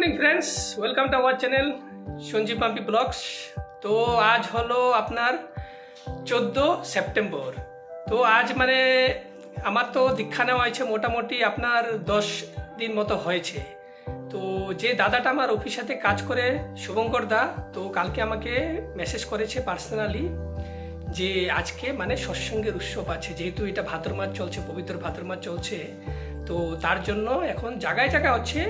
Morning friends, welcome to our channel Sanjib Mampi blogs. তো আজ হলো আপনার 14 সেপ্টেম্বর। তো আজ মানে আমার তো দীক্ষা নেওয়া হয়েছে মোটামুটি আপনার 10 দিন মতো হয়েছে। তো যে দাদাটা আমার অফিসেতে কাজ করে, শুভঙ্কর দা, তো কালকে আমাকে মেসেজ করেছে পার্সোনালি যে আজকে মানে সৎসঙ্গের উৎসব আছে, যেহেতু এটা ভাদ্র মাস চলছে, পবিত্র ভাদ্র মাস চলছে। তো তার জন্য এখন জায়গায় জায়গায় হচ্ছে।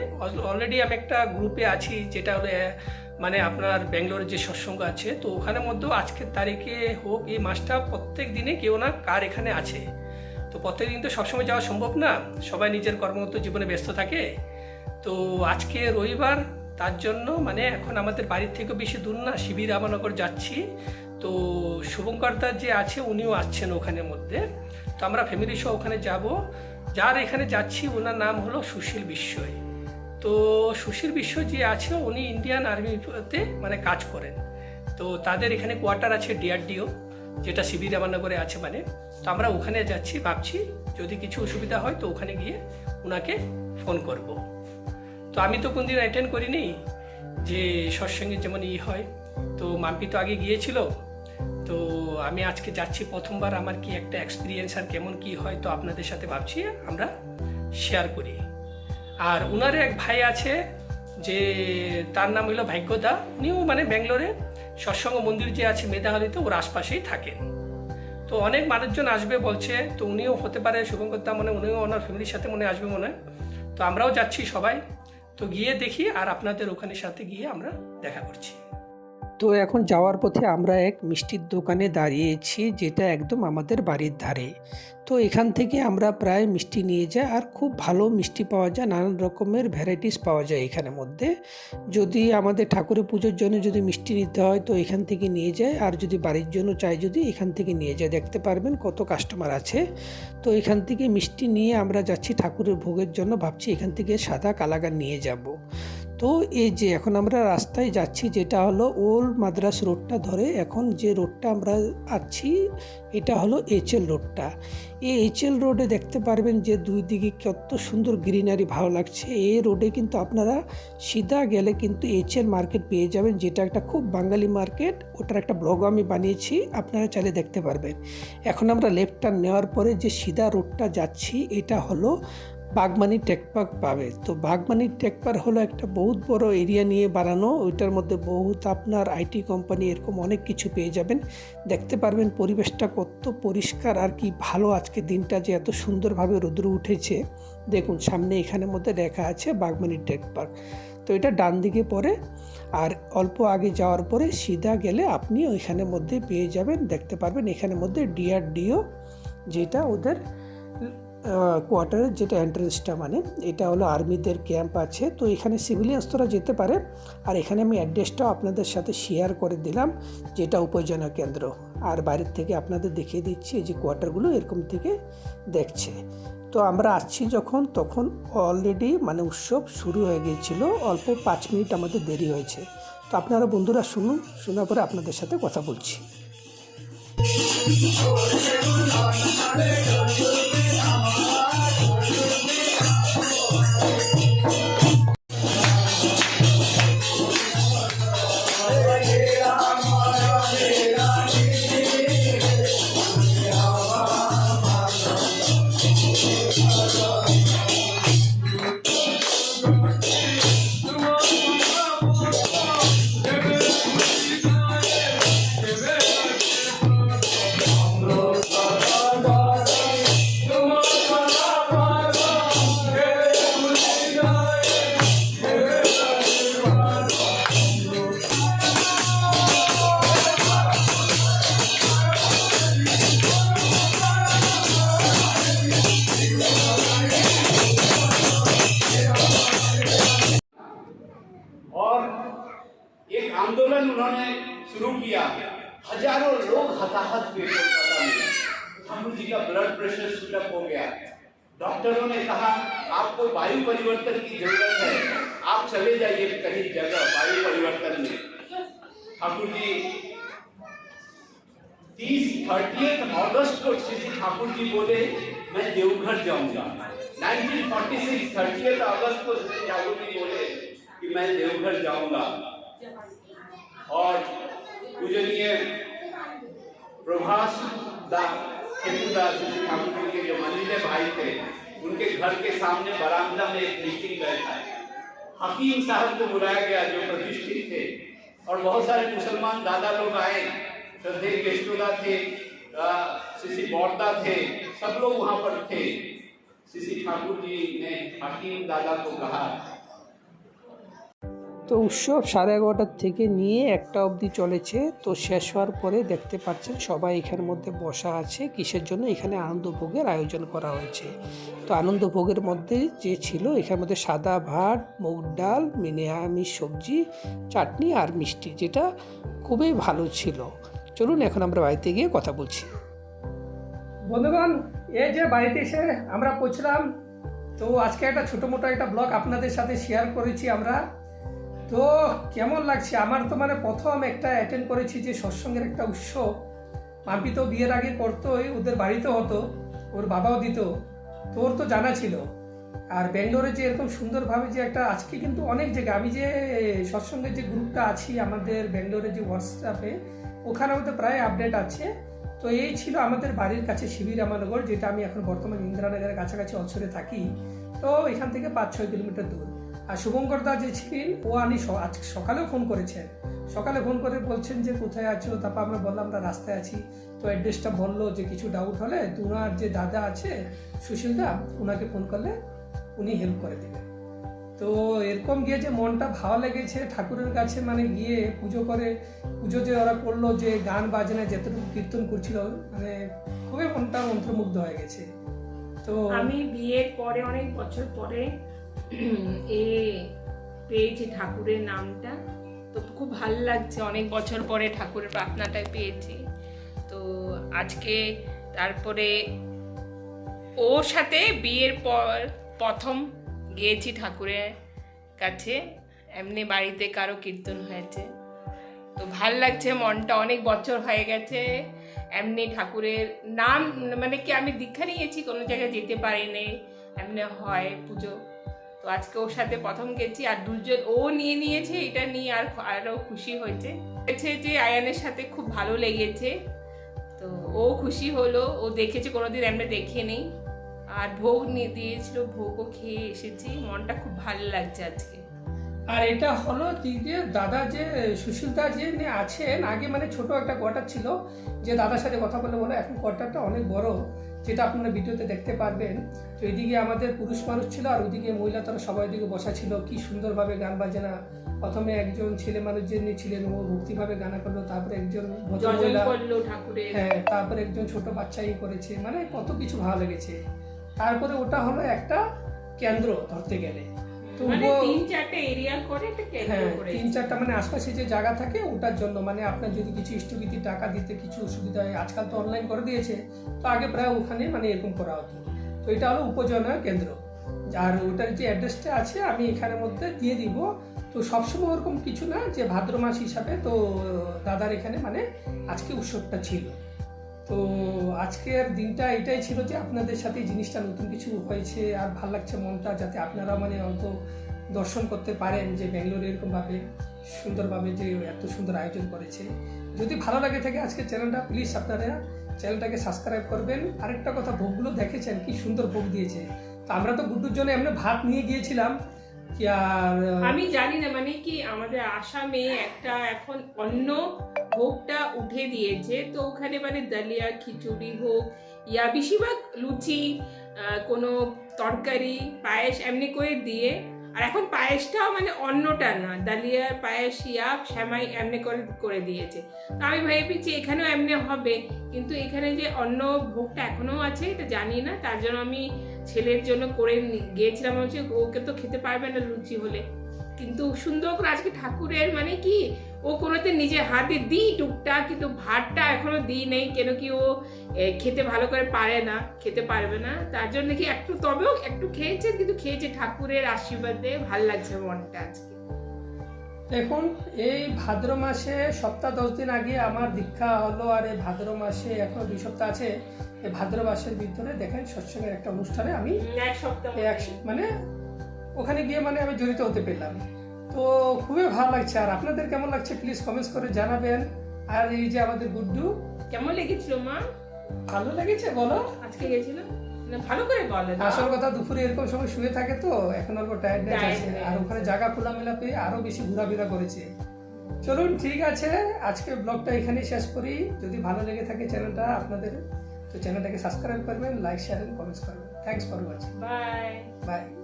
অলরেডি আমি একটা গ্রুপে আছি, যেটা হলো মানে আপনার ব্যাঙ্গালোরের যে সৎসঙ্গ আছে, তো ওখানের মধ্যেও আজকের তারিখে হোক এই মাসটা প্রত্যেক দিনে কেউ না কার এখানে আছে। তো প্রত্যেক দিন তো সবসময় যাওয়া সম্ভব না, সবাই নিজের কর্মরত জীবনে ব্যস্ত থাকে। তো আজকে রবিবার, তার জন্য মানে এখন আমাদের বাড়ির থেকে বেশি দূর না, শিবির রামানগর যাচ্ছি। তো শুভঙ্করদা যে আছে উনিও আসছেন ওখানের মধ্যে। তো আমরা ফ্যামিলি সহ ওখানে যাব। যার এখানে যাচ্ছি ওনার নাম হলো সুশীল বিশ্বই। তো সুশীল বিশ্ব যে আছে উনি ইন্ডিয়ান আর্মিতে মানে কাজ করেন। তো তাদের এখানে কোয়ার্টার আছে ডিআরডিও, যেটা শিবির রামানগরে আছে মানে। তো আমরা ওখানে যাচ্ছি, ভাবছি যদি কিছু অসুবিধা হয় তো ওখানে গিয়ে ওনাকে ফোন করব। তো আমি তো কোনদিন অ্যাটেন্ড করিনি যে সৎসঙ্গের যেমন হয়। তো মাম্পি তো আগে গিয়েছিল, তো আমি আজকে যাচ্ছি প্রথমবার। আমার কি একটা এক্সপিরিয়েন্স আর কেমন কি হয় তো আপনাদের সাথে ভাবছি আমরা শেয়ার করি। আর ওনার এক ভাই আছে যে তার নাম হলো ভাগ্যদা, উনিও মানে ব্যাঙ্গালোরে সৎসঙ্গ মন্দির যে আছে মেধাহালিতে ওর আশপাশেই থাকেন। তো অনেক মানুষজন আসবে বলছে, তো উনিও হতে পারে শুভঙ্করদা, মনে উনিও ওনার ফ্যামিলির সাথে মনে আসবে মনে হয়। তো আমরাও যাচ্ছি সবাই, তো গিয়ে দেখি আর আপনাদের ওখানে সাথে গিয়ে আমরা দেখা করছি। তো এখন যাওয়ার পথে আমরা এক মিষ্টির দোকানে দাঁড়িয়েছি, যেটা একদম আমাদের বাড়ির ধারে। তো এখান থেকে আমরা প্রায় মিষ্টি নিয়ে যাই, আর খুব ভালো মিষ্টি পাওয়া যায়, নানান রকমের ভ্যারাইটিস পাওয়া যায় এখানের মধ্যে। যদি আমাদের ঠাকুরের পুজোর জন্য যদি মিষ্টি নিতে হয় তো এখান থেকে নিয়ে যায়, আর যদি বাড়ির জন্য চাই যদি এখান থেকে নিয়ে যায়। দেখতে পারবেন কত কাস্টমার আছে। তো এখান থেকে মিষ্টি নিয়ে আমরা যাচ্ছি ঠাকুরের ভোগের জন্য, ভাবছি এখান থেকে সাদা কালাগান নিয়ে যাব। তো এই যে এখন আমরা রাস্তায় যাচ্ছি, যেটা হলো ওল্ড মাদ্রাস রোডটা ধরে এখন যে রোডটা আমরা আছি এটা হলো এইচএল রোডটা। এই এইচএল রোডে দেখতে পারবেন যে দুই দিকে কত সুন্দর গ্রিনারি, ভালো লাগছে। এই রোডে কিন্তু আপনারা সিধা গেলে কিন্তু এইচএল মার্কেট পেয়ে যাবেন, যেটা একটা খুব বাঙালি মার্কেট। ওটার একটা ব্লগও আমি বানিয়েছি, আপনারা চাইলে দেখতে পারবেন। এখন আমরা লেফট টার্ন নেওয়ার পরে যে সিধা রোডটা যাচ্ছি এটা হলো বাগমানি টেক পার্ক পাবে। তো বাগমানি টেক পার্ক হলো একটা বহুত বড় এরিয়া নিয়ে বানানো, ওইটার মধ্যে বহুত আপনার আইটি কোম্পানি এরকম অনেক কিছু পেয়ে যাবেন। দেখতে পারবেন পরিবেশটা কত পরিষ্কার আর কি ভালো। আজকে দিনটা যে এত সুন্দরভাবে রোদ্র উঠেছে, দেখুন সামনে এখানের মধ্যে লেখা আছে বাগমানি টেক পার্ক। তো এটা ডান দিকে পড়ে, আর অল্প আগে যাওয়ার পরে সিধা গেলে আপনি ওইখানের মধ্যে পেয়ে যাবেন। দেখতে পারবেন এখানের মধ্যে ডিআরডিও, যেটা ওদের কোয়ার্টারের যেটা এন্ট্রেন্সটা, মানে এটা হলো আর্মিদের ক্যাম্প আছে। তো এখানে সিভিলিয়ানসরা যেতে পারে। আর এখানে আমি অ্যাড্রেসটাও আপনাদের সাথে শেয়ার করে দিলাম, যেটা উপজেলা কেন্দ্র। আর বাইরের থেকে আপনাদের দেখিয়ে দিচ্ছি এই যে কোয়ার্টারগুলো এরকম থেকে দেখছে। তো আমরা আসছি যখন, তখন অলরেডি মানে উৎসব শুরু হয়ে গিয়েছিল, অল্প 5 মিনিট আমাদের দেরি হয়েছে। তো আপনারা বন্ধুরা শুনুন, শোনার পরে আপনাদের সাথে কথা বলছি। एक आंदोलन उन्होंने शुरू किया, हजारों लोग हताहत हुए कोलकाता में। ठाकुर जी का ब्लड प्रेशर शूट हो गया। डॉक्टरों ने कहा आपको वायु परिवर्तन की जरूरत है, आप चले जाइए कहीं जगह वायु परिवर्तन में। ठाकुर जी 30 अगस्त को श्री ठाकुर जी बोले मैं देवघर जाऊंगा। 1946 30 अगस्त को श्री ठाकुर जी बोले कि मैं मैं देवघर जाऊंगा और पूजनीय प्रभास दास खेतुदास ठाकुर जी के जो मंजिले भाई थे, उनके घर के सामने बरामदा में एक मीटिंग बैठा है। हकीम साहब को बुलाया गया जो प्रतिष्ठित थे, और बहुत सारे मुसलमान दादा लोग आए। श्रद्धेय केष्टोदा थे, श्री बौरदा थे, सब लोग वहां पर थे। श्री ठाकुर जी ने हकीम दादा को कहा। তো উৎসব 11:30 থেকে নিয়ে 1টা অবধি চলেছে। তো শেষ হওয়ার পরে দেখতে পাচ্ছেন সবাই এখানের মধ্যে বসা আছে। কিসের জন্য? এখানে আনন্দভোগের আয়োজন করা হয়েছে। তো আনন্দভোগের মধ্যে যে ছিল, এখানের মধ্যে সাদা ভাত, মুগ ডাল, নিরামিষ সবজি, চাটনি আর মিষ্টি, যেটা খুবই ভালো ছিল। চলুন এখন আমরা বাড়িতে গিয়ে কথা বলছি। বন্ধুগণ, এই যে বাড়িতে এসে আমরা পৌঁছলাম। তো আজকে একটা ছোটো মোটো একটা ব্লগ আপনাদের সাথে শেয়ার করেছি আমরা। তো কেমন লাগছে? আমার তো মানে প্রথম একটা অ্যাটেন্ড করেছি যে সৎসঙ্গের একটা উৎসব। মাম্পি তো বিয়ের আগে করতোই, ওদের বাড়িতে হতো, ওর বাবাও দিত, তো ওর তো জানা ছিল। আর ব্যাঙ্গালোরে যে এরকম সুন্দরভাবে যে একটা, আজকে কিন্তু অনেক জায়গায় আমি যে সৎসঙ্গের যে গ্রুপটা আছি আমাদের ব্যাঙ্গালোরে যে হোয়াটসঅ্যাপে, ওখানে আমাদের প্রায় আপডেট আছে। তো এই ছিল আমাদের বাড়ির কাছে শিবির রামানগর, যেটা আমি এখন বর্তমানে ইন্দিরানগরের কাছাকাছি অঞ্চলে থাকি। তো এখান থেকে 5-6 কিলোমিটার দূর। আর শুভঙ্কর দা যে ছিলেন, ও আমি আজ সকালেও ফোন করেছেন। সকালে ফোন করে বলছেন যে কোথায় আছো, তারপর আমরা বললাম আমরা রাস্তায় আছি। তো অ্যাড্রেসটা বললো যে কিছু ডাউট হলে তোমার যে দাদা আছে সুশীল দা, ওনাকে ফোন করলে উনি হেল্প করে দেবেন। তো এরকম গিয়ে যে মনটা ভালো লেগেছে ঠাকুরের কাছে, মানে গিয়ে পুজো করে, পুজো যে ওরা করলো, যে গান বাজনা যেতটুকু কীর্তন করছিল, মানে খুবই মনটা মন্ত্রমুগ্ধ হয়ে গেছে। তো আমি বিয়ের পরে অনেক বছর পরে পেয়েছি ঠাকুরের নামটা, তো খুব ভালো লাগছে। অনেক বছর পরে ঠাকুরের প্রার্থনাটা পেয়েছি। তো আজকে তারপরে ওর সাথে বিয়ের পর প্রথম গিয়েছি ঠাকুরের কাছে, এমনি বাড়িতে কারো কীর্তন হয়েছে। তো ভাল লাগছে, মনটা অনেক বছর হয়ে গেছে এমনি ঠাকুরের নাম, মানে কি আমি দীক্ষা নিয়েছি, কোনো জায়গায় যেতে পারিনি, এমনি হয় পুজো। তো আজকে ওর সাথে প্রথম গেছি, আর দুজন ও নিয়েছে, এটা নিয়ে আরও খুশি হয়েছে যে আয়ানের সাথে খুব ভালো লেগেছে। তো ও খুশি হলো, ও দেখেছে, কোনোদিন এমনি দেখেনি। আর ভোগ নিয়ে দিয়েছিল, ভোগও খেয়ে এসেছি, মনটা খুব ভালো লাগছে আজকে। আর এটা হলো যে দাদা যে সুশীল দা যে আছেন, আগে মানে ছোট একটা কোয়ার্টার ছিল, যে দাদার সাথে কথা বলে এখন কোয়ার্টারটা অনেক বড়, যেটা আপনারা ভিডিওতে দেখতে পারবেন। তো এদিকে আমাদের পুরুষ মানুষ ছিল, আর ওইদিকে মহিলা, তারা সবাই দিকে বসা ছিল। কি সুন্দরভাবে গান বাজনা। প্রথমে একজন ছেলে মানুষ যে ছিলেন, ও ভক্তিভাবে গানা করলো, তারপরে একজন হ্যাঁ, তারপরে একজন ছোট বাচ্চাই করেছে, মানে কত কিছু ভালো লেগেছে। তারপরে ওটা হলো একটা কেন্দ্র ধরতে গেলে, তো মানে 3-4টা এরিয়া করে একটা কেন্দ্র করে, 3-4টা মানে আশপাশে যে জায়গা থাকে ওটার জন্য, মানে আপনার যদি কিছু স্থগিতি টাকা দিতে কিছু অসুবিধা হয়, আজকাল তো অনলাইন করে দিয়েছে, তো আগে প্রায় ওখানে মানে এরকম করা হতো। তো এটা হলো উপজেলা কেন্দ্র, আর ওটার যে অ্যাড্রেসটা আছে আমি এখানের মধ্যে দিয়ে দিব। তো সবসময় ওরকম কিছু না যে ভাদ্র মাস হিসাবে, তো দাদার এখানে মানে আজকে উৎসবটা ছিল। তো আজকের দিনটা এটাই ছিল যে আপনাদের সাথে এই জিনিসটা নতুন কিছু হয়েছে, আর ভালো লাগছে মনটা, যাতে আপনারা মানে অল্প দর্শন করতে পারেন যে ব্যাঙ্গালোরে এরকমভাবে সুন্দরভাবে যে এত সুন্দর আয়োজন করেছে। যদি ভালো লাগে থাকে আজকের চ্যানেলটা, প্লিজ আপনারা চ্যানেলটাকে সাবস্ক্রাইব করবেন। আরেকটা কথা, ভোগগুলো দেখেছেন কি সুন্দর ভোগ দিয়েছে। তো আমরা তো গুড্ডুর জন্য এমনি ভাত নিয়ে গিয়েছিলাম, কি আর আমি জানি না, মানে কি আমাদের আসামে একটা এখন অন্য ভোগটা উঠে দিয়েছে, তো ওখানে মানে দালিয়া, খিচুড়ি হোক, ইয়া বেশিরভাগ লুচি, কোনো তরকারি, পায়েস এমনি করে দিয়ে। আর এখন পায়েসটাও মানে অন্যটা না, দালিয়া পায়েস ইয়া শ্যামাই এমনি করে দিয়েছে। তো আমি ভেবেছি এখানেও এমনি হবে, কিন্তু এখানে যে অন্য ভোগটা এখনো আছে এটা জানি না। তার জন্য আমি ছেলের জন্য করে গিয়েছিলাম, হচ্ছে ওকে তো খেতে পারবে না লুচি হলে। কিন্তু সুন্দর করে আজকে ঠাকুরের মানে কি, ও কোনোদিন নিজে হাতে দিই টুকটাক, কিন্তু ভাতটা এখনো দিই নেই, কেন কি ও খেতে ভালো করে খেতে পারবে না, তার জন্য কি একটু, তবেও একটু খেয়েছে, কিন্তু খেয়েছে ঠাকুরের আশীর্বাদে। ভাল লাগছে মনটা আজকে। দেখুন, এই ভাদ্র মাসে সপ্তাহ 10 দিন আগে আমার দীক্ষা হলো, আর এই ভাদ্র মাসে এখনো 2 সপ্তাহ আছে। এই ভাদ্র মাসের ভিতরে দেখেন সৎসঙ্গের একটা অনুষ্ঠানে আমি এক সপ্তাহ মানে ওখানে গিয়ে মানে আমি জড়িত হতে পারলাম। তো খুবই ভালো লাগছে। আর আপনাদের কেমন লাগছে প্লিজ কমেন্টস করে জানাবেন। আর এই যে আমাদের গুড্ডু, কেমন লেগেছিল মা? ভালো লেগেছে বলো? আজকে গেছিল না, ভালো করে বলে দাও। আসল কথা দুপুরে এরকম সময় শুয়ে থাকে তো এখন অল্প টায়ার্ডনেস আছে, Tiredness আর ওখানে জায়গা খোলামেলা পেয়ে আরো বেশি ঘোরাফেরা করেছে। চলুন ঠিক আছে, আজকে ব্লগটা এখানেই শেষ করি। যদি ভালো লেগে থাকে চ্যানেলটা আপনাদের, তো চ্যানেলটাকে সাবস্ক্রাইব করবেন, লাইক শেয়ার এন্ড কমেন্টস করবেন। Thanks for watching. Bye. By.